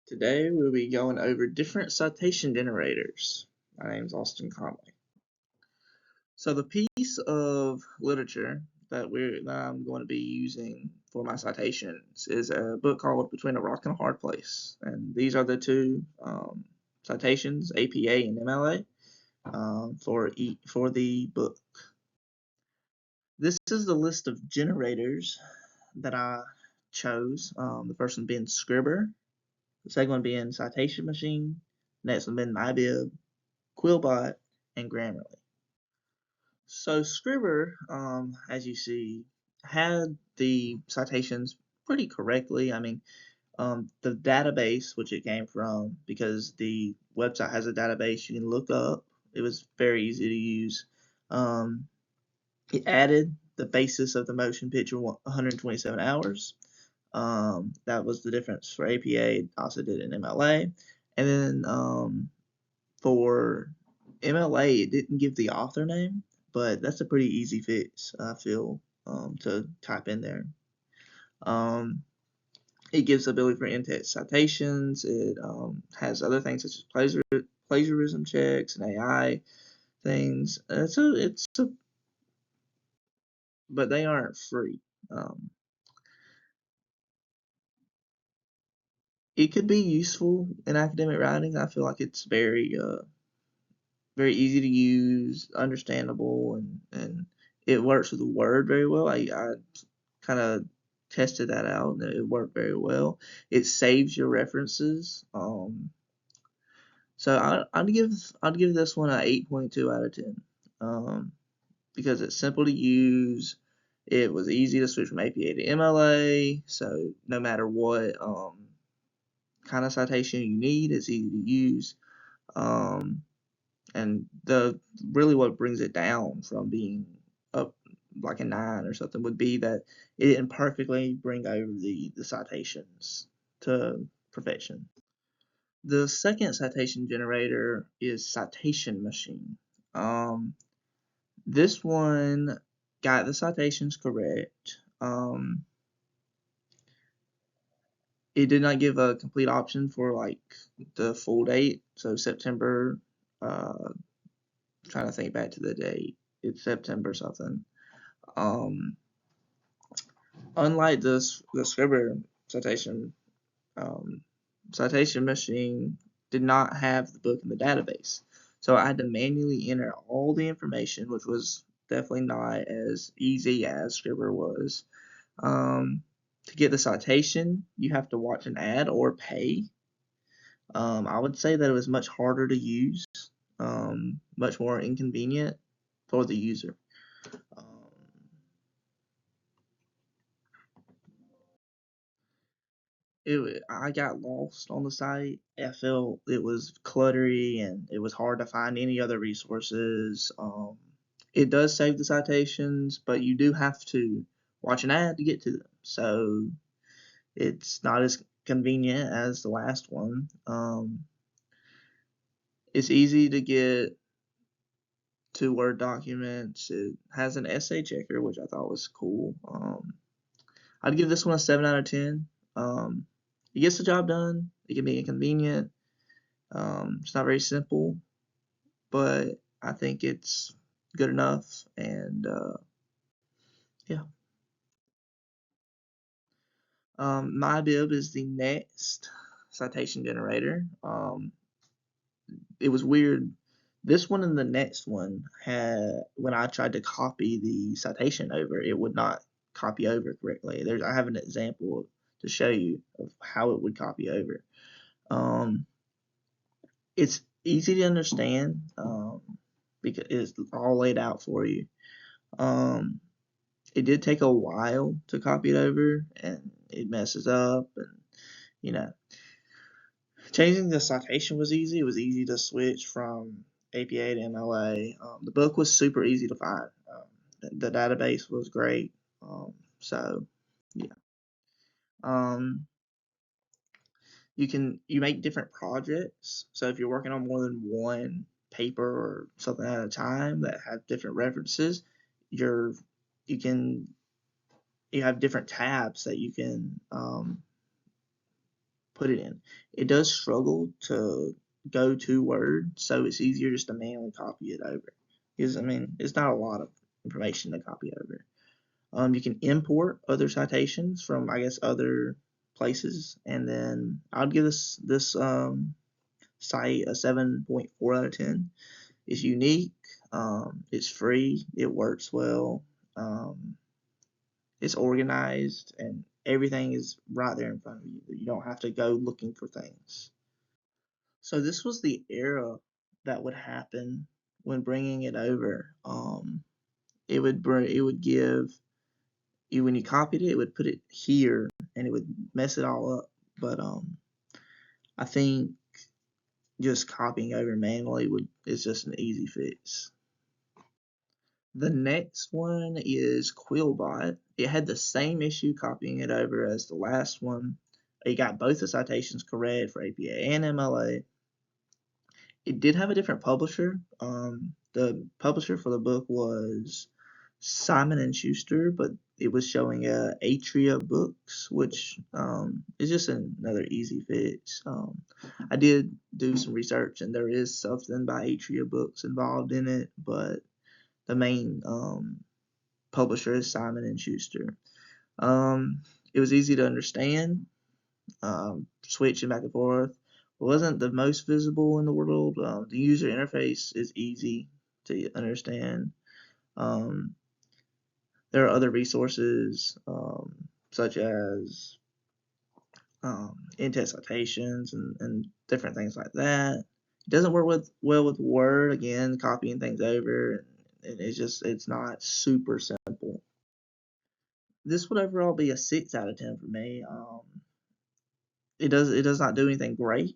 Today we'll be going over different citation generators. My name is Austin Conley. So the piece of literature that I'm going to be using for my citations is a book called Between a Rock and a Hard Place, and these are the two citations, APA and MLA, for the book. This is the list of generators that I chose. The first one being Scribber, the second one being Citation Machine, next one being MyBib, Quillbot, and Grammarly. So Scribber, as you see, had the citations pretty correctly. I mean, the database which it came from, because the website has a database you can look up, it was very easy to use. It added the basis of the motion picture 127 hours. That was the difference for APA. It also did an MLA. And then for MLA, it didn't give the author name, but that's a pretty easy fix, I feel, to type in there. It gives the ability for in-text citations. It has other things such as plagiarism checks and AI things. But they aren't free. It could be useful in academic writing. I feel like it's very easy to use, understandable, and it works with Word very well. I kind of tested that out, and it worked very well. It saves your references. So I'd give this one an 8.2 out of 10, because it's simple to use. It was easy to switch from APA to MLA, so no matter what kind of citation you need, it's easy to use. And really what brings it down from being up like a 9 or something would be that it didn't perfectly bring over the citations to perfection. The second citation generator is Citation Machine. This one got the citations correct. It did not give a complete option for like the full date, so September. Trying to think back to the date. It's September something. Unlike the Scribber citation, Citation Machine did not have the book in the database, so I had to manually enter all the information, which was definitely not as easy as Scribber was. To get the citation, you have to watch an ad or pay. I would say that it was much harder to use, much more inconvenient for the user. I got lost on the site. I felt it was cluttery and it was hard to find any other resources. It does save the citations, but you do have to watch an ad to get to them. So it's not as convenient as the last one. It's easy to get to Word documents. It has an essay checker, which I thought was cool. I'd give this one a 7 out of 10. It gets the job done. It can be inconvenient. It's not very simple, but I think it's good enough. And yeah. MyBib is the next citation generator. It was weird. This one and the next one had, when I tried to copy the citation over, it would not copy over correctly. I have an example to show you of how it would copy over. It's easy to understand, because it's all laid out for you. It did take a while to copy it over, and it messes up, and you know, changing the citation was easy. It was easy to switch from APA to MLA. The book was super easy to find. The database was great. So yeah. You make different projects. So if you're working on more than one paper or something at a time that have different references, you have different tabs that you can put it in. It does struggle to go to Word, so it's easier just to manually copy it over. Because, I mean, it's not a lot of information to copy over. You can import other citations from, I guess, other places, and then I'd give this site a 7.4 out of 10. It's unique, it's free, it works well, it's organized, and everything is right there in front of you. You don't have to go looking for things. So this was the error that would happen when bringing it over. It would give you, when you copied it, it would put it here and it would mess it all up. But I think just copying over manually is just an easy fix. The next one is Quillbot. It had the same issue copying it over as the last one. It got both the citations correct for APA and MLA. It did have a different publisher. The publisher for the book was Simon and Schuster, but it was showing Atria Books, which is just another easy fix. I did do some research, and there is something by Atria Books involved in it, but the main publisher is Simon and Schuster. It was easy to understand, switching back and forth. It wasn't the most visible in the world. The user interface is easy to understand. There are other resources such as in-text citations and different things like that. It doesn't work well with Word, again, copying things over, and it's not super simple. This would overall be a 6 out of 10 for me. It does not do anything great.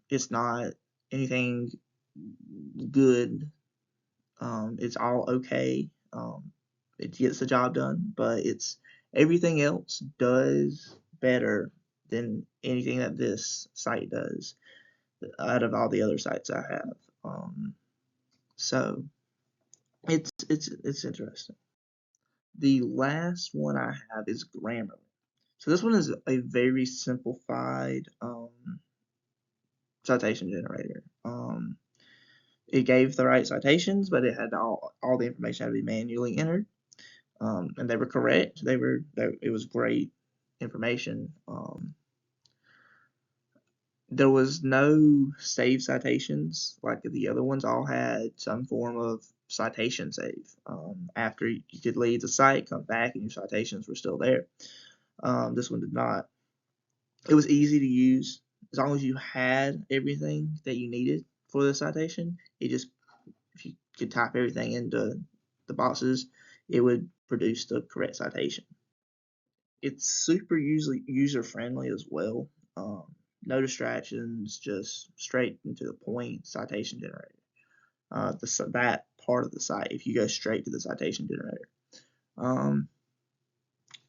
It's not anything good. It's all okay. It gets the job done, but it's everything else does better than anything that this site does out of all the other sites I have. So it's interesting. The last one I have is Grammarly. So this one is a very simplified citation generator. It gave the right citations, but it had all the information had to be manually entered, and they were correct. It was great information. There was no save citations like the other ones. All had some form of citation save. After you could leave the site, come back, and your citations were still there. This one did not. It was easy to use as long as you had everything that you needed for the citation. If you could type everything into the boxes, it would produce the correct citation. It's super user friendly as well. No distractions, just straight into the point citation generator. That part of the site, if you go straight to the citation generator.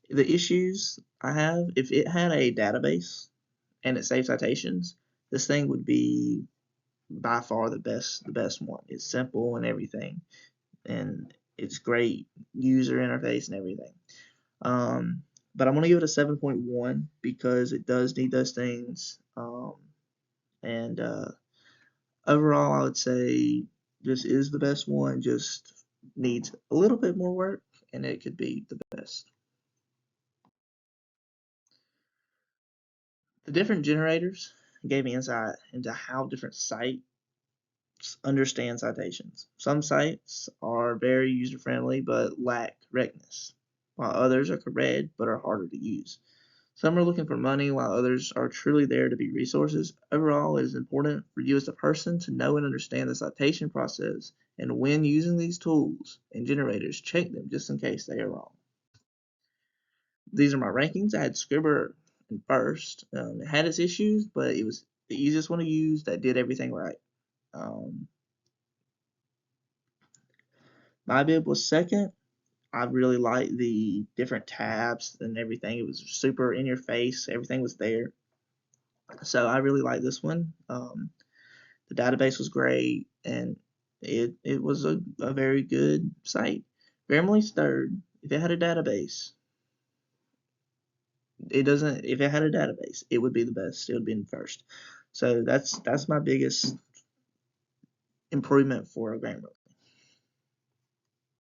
The issues I have, if it had a database and it saved citations, this thing would be by far the best one. It's simple and everything, and it's great user interface and everything. But I'm gonna give it a 7.1 because it does need those things. And overall, I would say this is the best one. Just needs a little bit more work, and it could be the best. The different generators gave me insight into how different sites understand citations. Some sites are very user-friendly but lack correctness, while others are correct but are harder to use. Some are looking for money, while others are truly there to be resources. Overall, it is important for you as a person to know and understand the citation process, and when using these tools and generators, check them just in case they are wrong. These are my rankings. I had Scribber in first. It had its issues, but it was the easiest one to use that did everything right. MyBib was second. I really liked the different tabs and everything. It was super in your face. Everything was there. So I really like this one. The database was great, and it was a very good site. Grammarly's third. If it had a database, It doesn't. If it had a database, it would be the best. It would be in first. So that's my biggest improvement for a Grammarly.